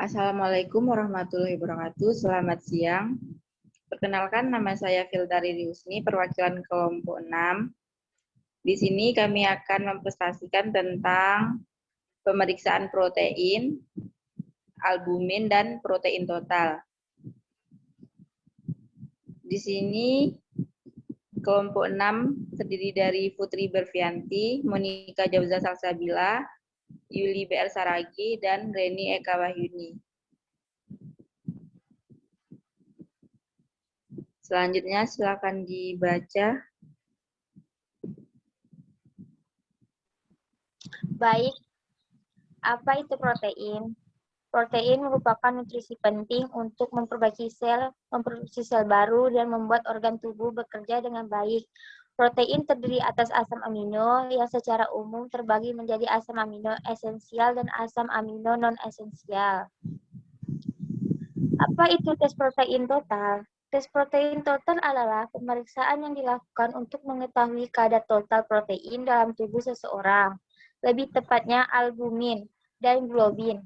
Assalamualaikum warahmatullahi wabarakatuh. Selamat siang. Perkenalkan, nama saya Fildari Riusni, perwakilan kelompok 6. Di sini kami akan mempresentasikan tentang pemeriksaan protein, albumin, dan protein total. Di sini kelompok 6 terdiri dari Putri Berfianti, Monika Jauza Salsabila, Yuli BR Saragi, dan Reni Eka Wahyuni. Selanjutnya silakan dibaca. Baik, apa itu protein? Protein merupakan nutrisi penting untuk memperbaiki sel, memproduksi sel baru, dan membuat organ tubuh bekerja dengan baik. Protein terdiri atas asam amino yang secara umum terbagi menjadi asam amino esensial dan asam amino non-esensial. Apa itu tes protein total? Tes protein total adalah pemeriksaan yang dilakukan untuk mengetahui kadar total protein dalam tubuh seseorang, lebih tepatnya albumin dan globin.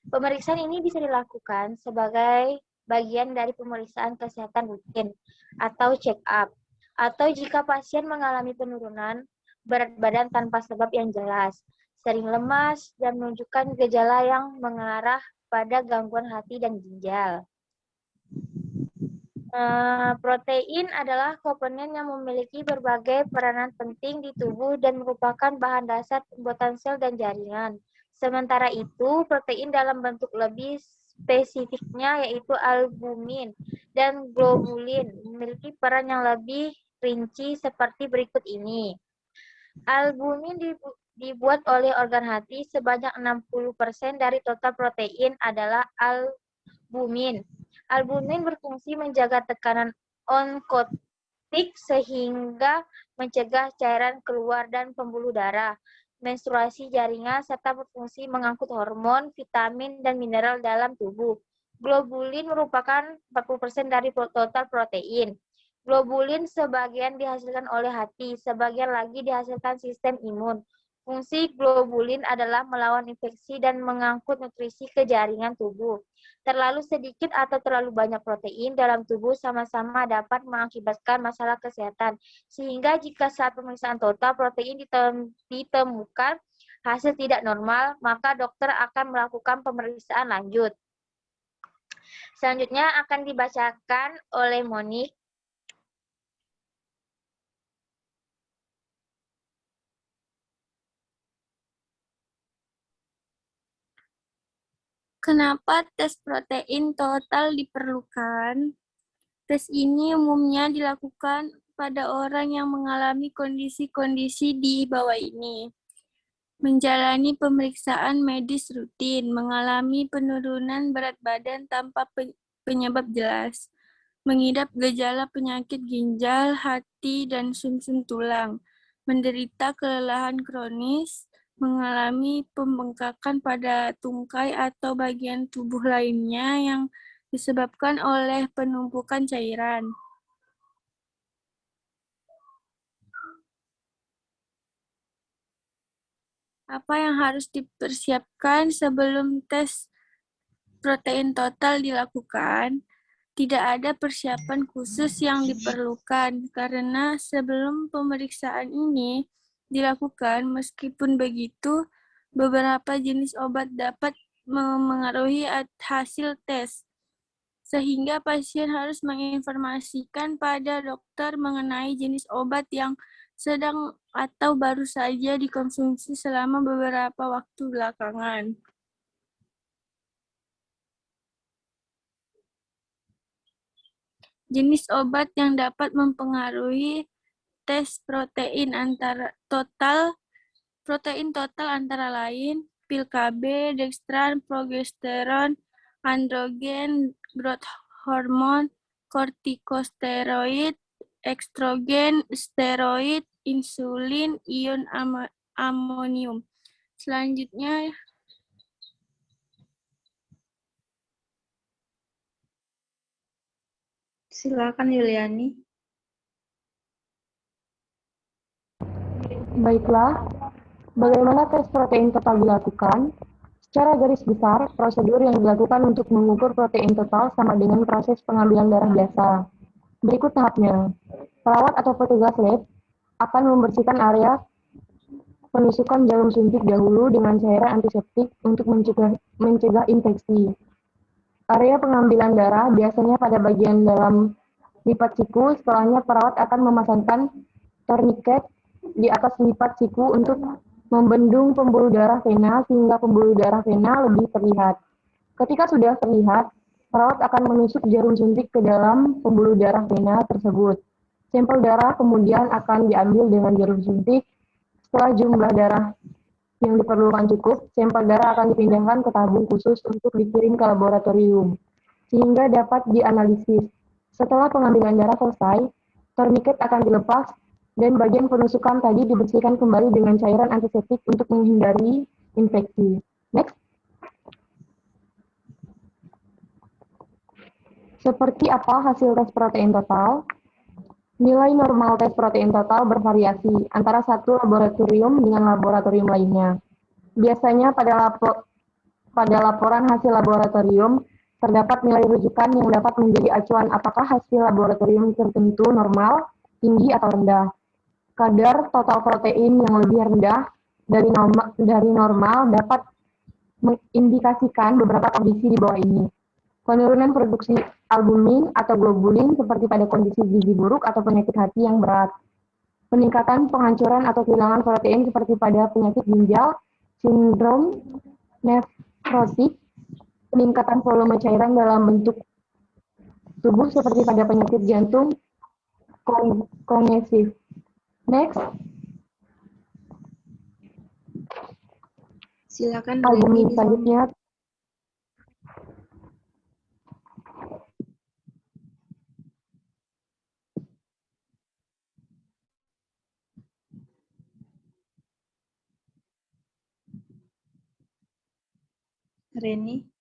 Pemeriksaan ini bisa dilakukan sebagai bagian dari pemeriksaan kesehatan rutin atau check-up, atau jika pasien mengalami penurunan berat badan tanpa sebab yang jelas, sering lemas, dan menunjukkan gejala yang mengarah pada gangguan hati dan ginjal. Protein adalah komponen yang memiliki berbagai peranan penting di tubuh dan merupakan bahan dasar pembuatan sel dan jaringan. Sementara itu, protein dalam bentuk lebih spesifiknya yaitu albumin dan globulin memiliki peran yang lebih rinci seperti berikut ini. Albumin dibuat oleh organ hati, sebanyak 60% dari total protein adalah albumin. Albumin berfungsi menjaga tekanan onkotik sehingga mencegah cairan keluar dan pembuluh darah, menstruasi jaringan, serta berfungsi mengangkut hormon, vitamin, dan mineral dalam tubuh. Globulin merupakan 40% dari total protein. Globulin sebagian dihasilkan oleh hati, sebagian lagi dihasilkan sistem imun. Fungsi globulin adalah melawan infeksi dan mengangkut nutrisi ke jaringan tubuh. Terlalu sedikit atau terlalu banyak protein dalam tubuh sama-sama dapat mengakibatkan masalah kesehatan. Sehingga jika saat pemeriksaan total protein ditemukan hasil tidak normal, maka dokter akan melakukan pemeriksaan lanjut. Selanjutnya akan dibacakan oleh Monik. Kenapa tes protein total diperlukan? Tes ini umumnya dilakukan pada orang yang mengalami kondisi-kondisi di bawah ini. Menjalani pemeriksaan medis rutin, mengalami penurunan berat badan tanpa penyebab jelas, mengidap gejala penyakit ginjal, hati, dan sumsum tulang, menderita kelelahan kronis, mengalami pembengkakan pada tungkai atau bagian tubuh lainnya yang disebabkan oleh penumpukan cairan. Apa yang harus dipersiapkan sebelum tes protein total dilakukan? Tidak ada persiapan khusus yang diperlukan karena sebelum pemeriksaan ini dilakukan, meskipun begitu, beberapa jenis obat dapat memengaruhi hasil tes, sehingga pasien harus menginformasikan pada dokter mengenai jenis obat yang sedang atau baru saja dikonsumsi selama beberapa waktu belakangan. Jenis obat yang dapat mempengaruhi tes protein total antara lain pil KB, dextran, progesteron, androgen, growth hormone, kortikosteroid, estrogen, steroid, insulin, ion amonium. Selanjutnya, Silakan Yuliani. Baiklah, bagaimana tes protein total dilakukan? Secara garis besar, prosedur yang dilakukan untuk mengukur protein total sama dengan proses pengambilan darah biasa. Berikut tahapnya. Perawat atau petugas lab akan membersihkan area penusukan jarum suntik dahulu dengan cairan antiseptik untuk mencegah infeksi. Area pengambilan darah biasanya pada bagian dalam lipat siku. Setelahnya perawat akan memasangkan tourniquet di atas lipat siku untuk membendung pembuluh darah vena sehingga pembuluh darah vena lebih terlihat. Ketika sudah terlihat, perawat akan menusuk jarum suntik ke dalam pembuluh darah vena tersebut. Sampel darah kemudian akan diambil dengan jarum suntik. Setelah jumlah darah yang diperlukan cukup, sampel darah akan dipindahkan ke tabung khusus untuk dikirim ke laboratorium, sehingga dapat dianalisis. Setelah pengambilan darah selesai, tourniquet akan dilepas dan bagian penusukan tadi dibersihkan kembali dengan cairan antiseptik untuk menghindari infeksi. Next. Seperti apa hasil tes protein total? Nilai normal tes protein total bervariasi antara satu laboratorium dengan laboratorium lainnya. Biasanya pada laporan hasil laboratorium, terdapat nilai rujukan yang dapat menjadi acuan apakah hasil laboratorium tertentu normal, tinggi, atau rendah. Kadar total protein yang lebih rendah dari normal dapat mengindikasikan beberapa kondisi di bawah ini. Penurunan produksi albumin atau globulin seperti pada kondisi gizi buruk atau penyakit hati yang berat. Peningkatan penghancuran atau kehilangan protein seperti pada penyakit ginjal, sindrom nefrotik, peningkatan volume cairan dalam bentuk tubuh seperti pada penyakit jantung kongesif. Next. Silakan Albumin Reni. selanjutnya. Reni.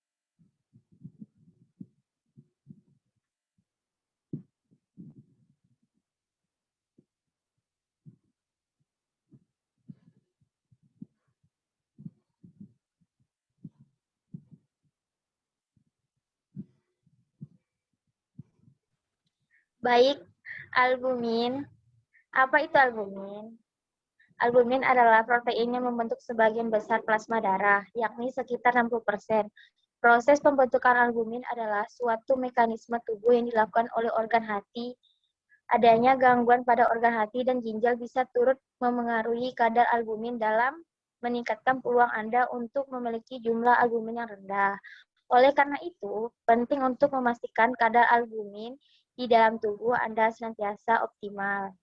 Baik, albumin. Apa itu albumin? Albumin adalah protein yang membentuk sebagian besar plasma darah, yakni sekitar 60%. Proses pembentukan albumin adalah suatu mekanisme tubuh yang dilakukan oleh organ hati. Adanya gangguan pada organ hati dan ginjal bisa turut memengaruhi kadar albumin dalam meningkatkan peluang Anda untuk memiliki jumlah albumin yang rendah. Oleh karena itu, penting untuk memastikan kadar albumin di dalam tubuh Anda senantiasa optimal.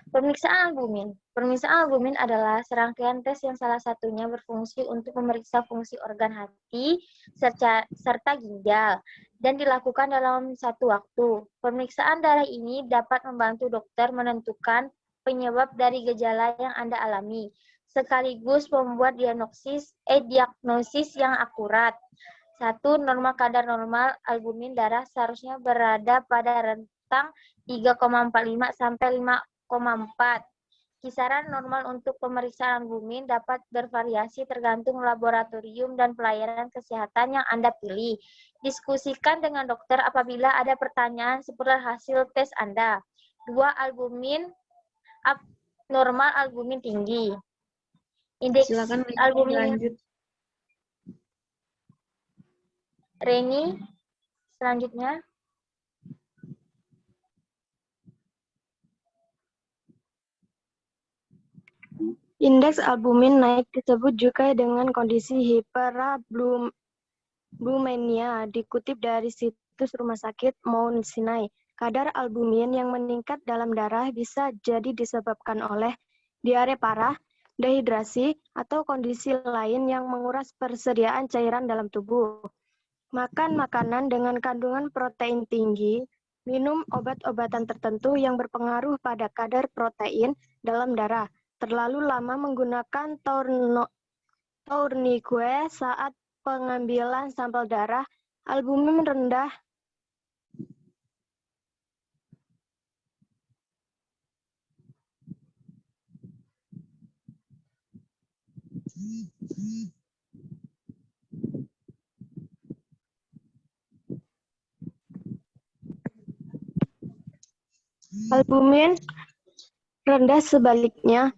Pemeriksaan albumin. Pemeriksaan albumin adalah serangkaian tes yang salah satunya berfungsi untuk memeriksa fungsi organ hati serta ginjal dan dilakukan dalam satu waktu. Pemeriksaan darah ini dapat membantu dokter menentukan penyebab dari gejala yang Anda alami, sekaligus membuat diagnosis yang akurat. 1. Normal kadar normal albumin darah seharusnya berada pada rentang 3,45 sampai 5,4. Kisaran normal untuk pemeriksaan albumin dapat bervariasi tergantung laboratorium dan pelayanan kesehatan yang Anda pilih. Diskusikan dengan dokter apabila ada pertanyaan seputar hasil tes Anda. 2. Albumin abnormal albumin tinggi. Indeks Silakan Reni albumin lanjut. Reni, selanjutnya. Indeks albumin naik disebut juga dengan kondisi hyperablumemia, dikutip dari situs Rumah Sakit Mount Sinai. Kadar albumin yang meningkat dalam darah bisa jadi disebabkan oleh diare parah, dehidrasi, atau kondisi lain yang menguras persediaan cairan dalam tubuh. Makan makanan dengan kandungan protein tinggi, minum obat-obatan tertentu yang berpengaruh pada kadar protein dalam darah, terlalu lama menggunakan tourniquet saat pengambilan sampel darah, albumin rendah, Albumin rendah sebaliknya.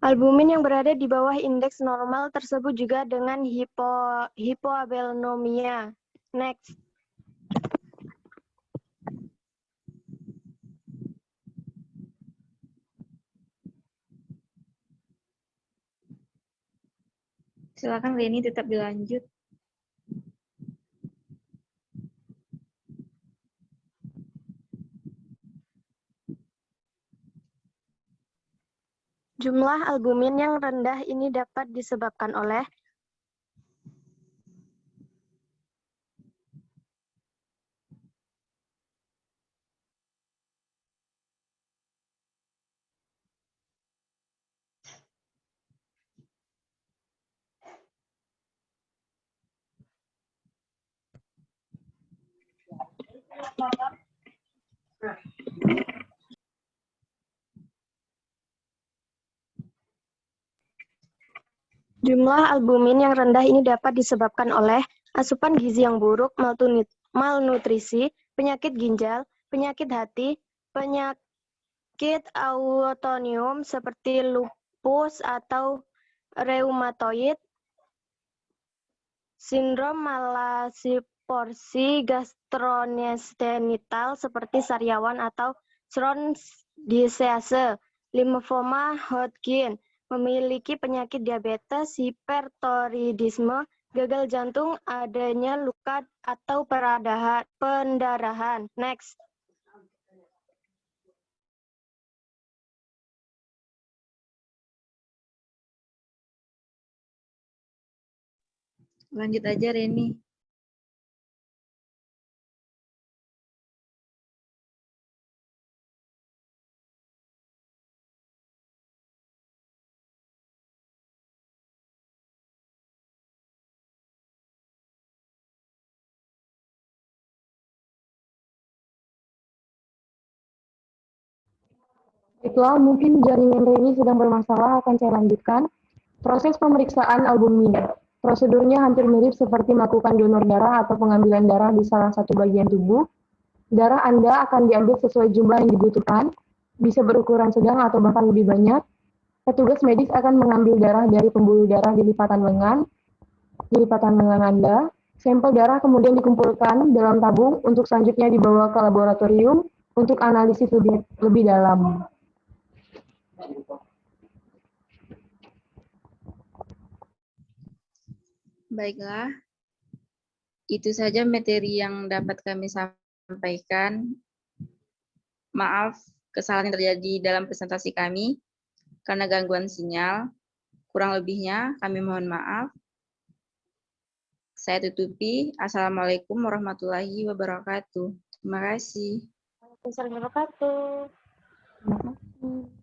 Albumin yang berada di bawah indeks normal tersebut juga dengan hipoalbuminemia. Next. Silakan Reni tetap dilanjut. Jumlah albumin yang rendah ini dapat disebabkan oleh asupan gizi yang buruk, malnutrisi, penyakit ginjal, penyakit hati, penyakit autoimun seperti lupus atau reumatoid, sindrom malabsorpsi gastrointestinal seperti sariawan atau Crohn's disease, limfoma Hodgkin, memiliki penyakit diabetes, hipertiroidisme, gagal jantung, adanya luka atau pendarahan. Next. Lanjut aja Reni. Baiklah, mungkin jaringan Reni sedang bermasalah, akan saya lanjutkan. Proses pemeriksaan albumin. Prosedurnya hampir mirip seperti melakukan donor darah atau pengambilan darah di salah satu bagian tubuh. Darah Anda akan diambil sesuai jumlah yang dibutuhkan, bisa berukuran sedang atau bahkan lebih banyak. Petugas medis akan mengambil darah dari pembuluh darah di lipatan lengan Anda. Sampel darah kemudian dikumpulkan dalam tabung untuk selanjutnya dibawa ke laboratorium untuk analisis lebih dalam. Baiklah, itu saja materi yang dapat kami sampaikan. Maaf kesalahan yang terjadi dalam presentasi kami karena gangguan sinyal. Kurang lebihnya kami mohon maaf. Saya tutupi. Assalamualaikum warahmatullahi wabarakatuh. Terima kasih. Waalaikumsalam warahmatullahi wabarakatuh. Terima kasih.